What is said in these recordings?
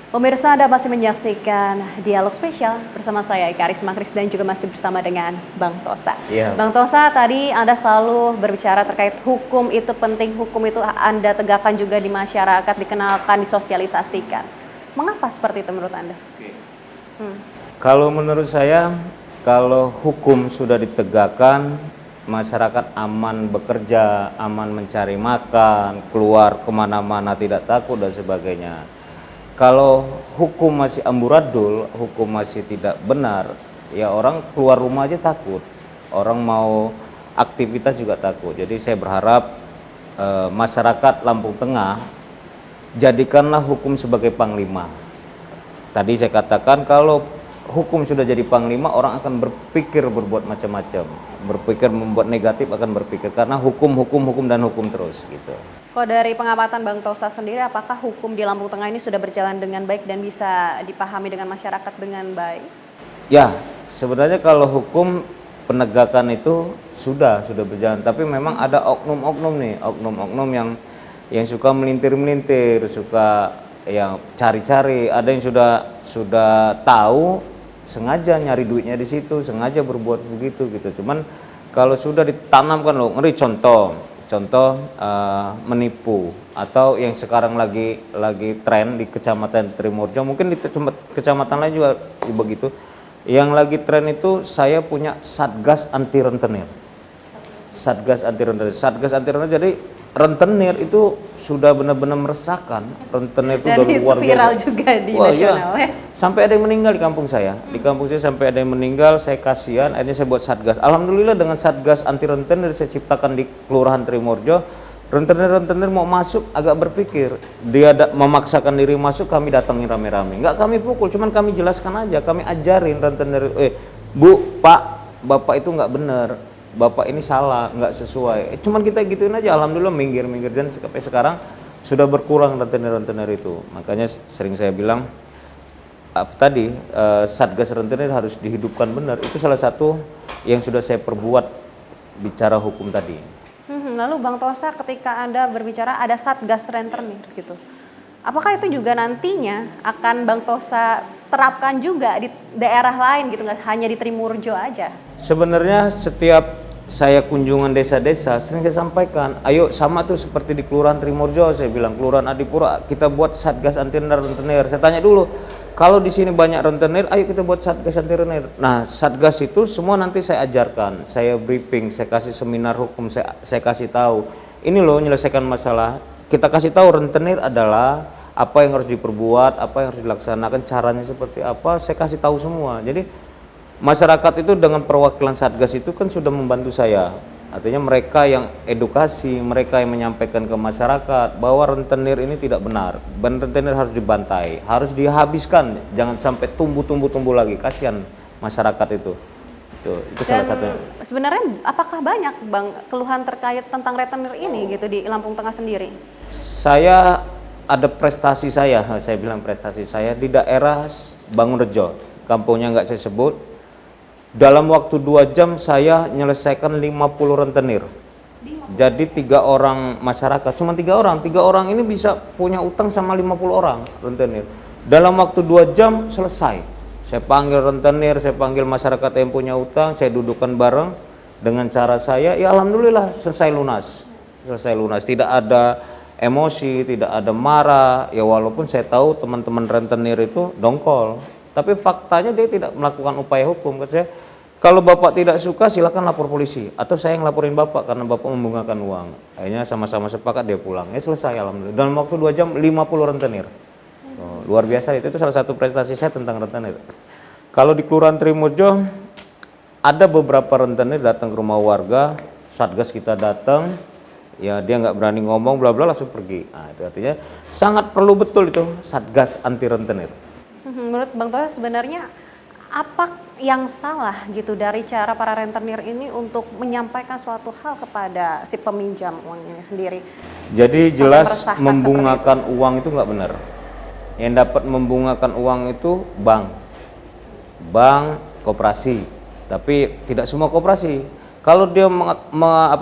Pemirsa, Anda masih menyaksikan dialog spesial bersama saya Ika Arisma Kris dan juga masih bersama dengan Bang Tosa. Iya. Bang Tosa, tadi Anda selalu berbicara terkait hukum itu penting, hukum itu Anda tegakkan juga di masyarakat, dikenalkan, disosialisasikan. Mengapa seperti itu menurut Anda? Kalau menurut saya, kalau hukum sudah ditegakkan, masyarakat aman bekerja, aman mencari makan, keluar kemana-mana tidak takut dan sebagainya. Kalau hukum masih amburadul, hukum masih tidak benar, ya orang keluar rumah aja takut. Orang mau aktivitas juga takut. Jadi saya berharap masyarakat Lampung Tengah jadikanlah hukum sebagai panglima. Tadi saya katakan kalau hukum sudah jadi panglima, orang akan berpikir berbuat macam-macam. Berpikir membuat negatif akan berpikir karena hukum dan hukum terus gitu. Kalau dari pengamatan Bang Tosa sendiri, apakah hukum di Lampung Tengah ini sudah berjalan dengan baik dan bisa dipahami dengan masyarakat dengan baik? Ya, sebenarnya kalau hukum penegakan itu sudah berjalan, tapi memang ada oknum-oknum yang suka melintir-melintir, suka yang cari-cari, ada yang sudah tahu sengaja nyari duitnya di situ, sengaja berbuat begitu gitu. Cuman kalau sudah ditanamkan loh, ngeri contoh menipu atau yang sekarang lagi tren di Kecamatan Trimurjo, mungkin di kecamatan lain juga begitu. Yang lagi tren itu saya punya Satgas Anti Rentenir. Satgas Anti Rentenir. Jadi rentenir itu sudah benar-benar meresahkan. Rentenir itu Dan udah itu luar viral biasa. juga di Wah, nasional iya. ya. Sampai ada yang meninggal di kampung saya. Di kampung saya sampai ada yang meninggal, saya kasihan, akhirnya saya buat Satgas. Alhamdulillah dengan Satgas Anti Rentenir saya ciptakan di Kelurahan Trimurjo. Rentenir mau masuk agak berpikir. Dia memaksakan diri masuk, kami datangin rame-rame. Enggak kami pukul, cuman kami jelaskan aja, kami ajarin rentenir, Bu, Pak, Bapak itu enggak benar. Bapak ini salah, nggak sesuai. Cuman kita gituin aja, alhamdulillah minggir dan sampai sekarang sudah berkurang rentenir itu. Makanya sering saya bilang Satgas rentenir harus dihidupkan benar. Itu salah satu yang sudah saya perbuat bicara hukum tadi. Lalu Bang Tosa, ketika Anda berbicara ada Satgas rentenir gitu, apakah itu juga nantinya akan Bang Tosa terapkan juga di daerah lain gitu, nggak hanya di Trimurjo aja? Sebenarnya setiap saya kunjungan desa-desa sering saya sampaikan, ayo sama tuh seperti di Kelurahan Trimurjo, saya bilang Kelurahan Adipura kita buat Satgas Anti Rentenir. Saya tanya dulu, kalau di sini banyak rentenir, ayo kita buat Satgas Anti Rentenir. Nah, Satgas itu semua nanti saya ajarkan, saya briefing, saya kasih seminar hukum, saya kasih tahu. Ini loh menyelesaikan masalah. Kita kasih tahu rentenir adalah apa yang harus diperbuat, apa yang harus dilaksanakan, caranya seperti apa, saya kasih tahu semua. Jadi masyarakat itu dengan perwakilan Satgas itu kan sudah membantu saya. Artinya mereka yang edukasi, mereka yang menyampaikan ke masyarakat bahwa rentenir ini tidak benar. Rentenir harus dibantai, harus dihabiskan, jangan sampai tumbuh lagi. Kasihan masyarakat itu. Itu salah satunya. Sebenarnya apakah banyak Bang keluhan terkait tentang rentenir ini gitu di Lampung Tengah sendiri? Saya ada prestasi saya bilang prestasi saya di daerah Bangunrejo. Kampungnya nggak saya sebut. Dalam waktu 2 jam saya menyelesaikan 50 rentenir. Jadi 3 orang masyarakat, cuma 3 orang ini bisa punya utang sama 50 orang rentenir. Dalam waktu 2 jam selesai. Saya panggil rentenir, saya panggil masyarakat yang punya utang, saya dudukkan bareng dengan cara saya, ya alhamdulillah selesai lunas. Tidak ada emosi, tidak ada marah. Ya walaupun saya tahu teman-teman rentenir itu dongkol, tapi faktanya dia tidak melakukan upaya hukum. Kata saya, kalau Bapak tidak suka silakan lapor polisi atau saya yang laporin Bapak karena Bapak membungkakan uang. Akhirnya sama-sama sepakat dia pulang. Ya selesai alhamdulillah. Dalam waktu 2 jam 50 rentenir. Luar biasa itu salah satu prestasi saya tentang rentenir. Kalau di Kelurahan Trimurjo ada beberapa rentenir datang ke rumah warga, Satgas kita datang, ya dia nggak berani ngomong bla bla langsung pergi. Nah, itu artinya sangat perlu betul itu Satgas Anti Rentenir. Menurut Bang Tosa sebenarnya apa yang salah gitu dari cara para rentenir ini untuk menyampaikan suatu hal kepada si peminjam uang ini sendiri? Jadi jelas membungakan uang itu nggak benar. Yang dapat membungakan uang itu bank, koperasi. Tapi tidak semua koperasi. Kalau dia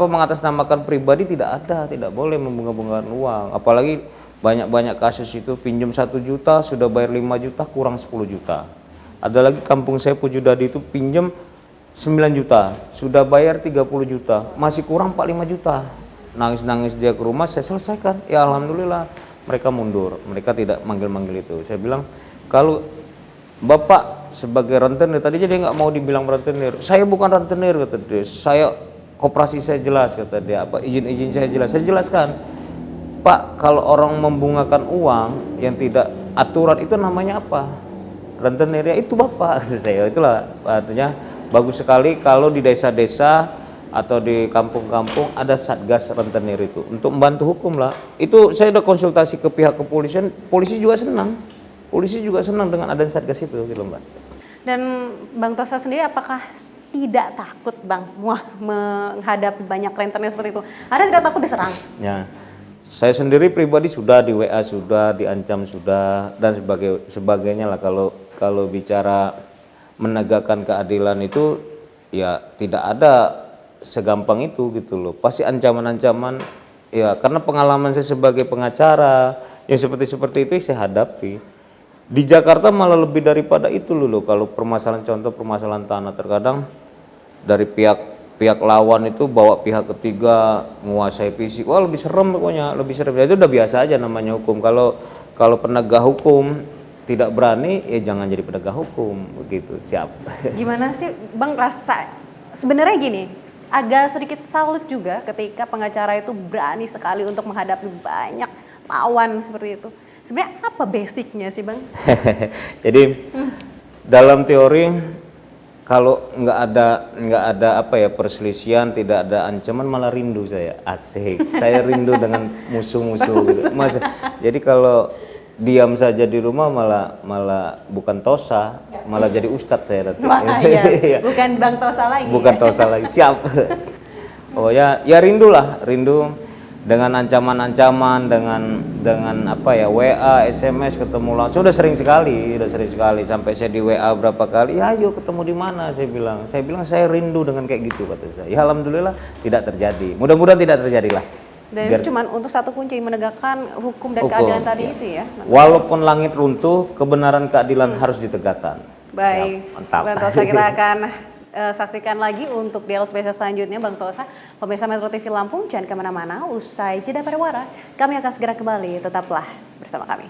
mengatasnamakan pribadi tidak boleh membunga-bungakan uang. Apalagi banyak-banyak kasus itu pinjam 1 juta sudah bayar 5 juta kurang 10 juta. Ada lagi kampung saya Pujudadi itu pinjam 9 juta sudah bayar 30 juta masih kurang 45 juta. Nangis-nangis dia ke rumah, saya selesaikan. Ya alhamdulillah mereka mundur, mereka tidak manggil-manggil itu. Saya bilang kalau Bapak sebagai rentenir, tadinya dia nggak mau dibilang rentenir. Saya bukan rentenir kata dia. Saya koperasi saya jelas kata dia. Apa izin-izin saya jelas. Saya jelaskan. Pak, kalau orang membungakan uang yang tidak aturan itu namanya apa? Rentenir ya itu Bapak kata saya. Itulah artinya bagus sekali kalau di desa-desa atau di kampung-kampung ada satgas rentenir itu untuk membantu hukum lah. Itu saya udah konsultasi ke pihak kepolisian, polisi juga senang. Polisi juga senang dengan adanya satgas itu gitu Mbak. Dan Bang Tosa sendiri apakah tidak takut Bang menghadapi banyak rentenir seperti itu? Anda tidak takut diserang? Ya, saya sendiri pribadi sudah di WA, sudah diancam, sudah dan sebagainya lah. Kalau bicara menegakkan keadilan itu ya tidak ada segampang itu gitu loh. Pasti ancaman-ancaman ya karena pengalaman saya sebagai pengacara yang seperti itu saya hadapi. Di Jakarta malah lebih daripada itu loh kalau contoh permasalahan tanah terkadang dari pihak lawan itu bawa pihak ketiga menguasai fisik. Wah lebih serem pokoknya, lebih serem. Itu udah biasa aja namanya hukum. Kalau penegak hukum tidak berani ya jangan jadi penegak hukum begitu. Siap. Gimana sih Bang rasa sebenarnya gini, agak sedikit salut juga ketika pengacara itu berani sekali untuk menghadapi banyak lawan seperti itu. Sebenarnya apa basicnya sih Bang? Jadi dalam teori kalau nggak ada apa ya perselisihan, tidak ada ancaman malah rindu saya. Asik. Saya rindu dengan musuh-musuh gitu. Jadi kalau diam saja di rumah malah bukan Tosa, malah jadi ustadz saya nanti. Iya. Bukan Bang Tosa lagi. Bukan Tosa lagi. Siap. Oh ya rindu dengan ancaman-ancaman dengan apa ya WA, SMS ketemu langsung sudah sering sekali sampai saya di WA berapa kali, ya ayo ketemu di mana saya bilang saya rindu dengan kayak gitu kata saya. Ya alhamdulillah tidak terjadi. Mudah-mudahan tidak terjadi lah. Dan itu cuma untuk satu kunci menegakkan hukum dan keadilan tadi itu ya. Walaupun langit runtuh, kebenaran keadilan harus ditegakkan. Baik. Siap, mantap. Bang Tosa kita akan saksikan lagi untuk dialog spesial selanjutnya Bang Tosa. Pemirsa Metro TV Lampung jangan kemana-mana, usai jeda pariwara kami akan segera kembali, tetaplah bersama kami.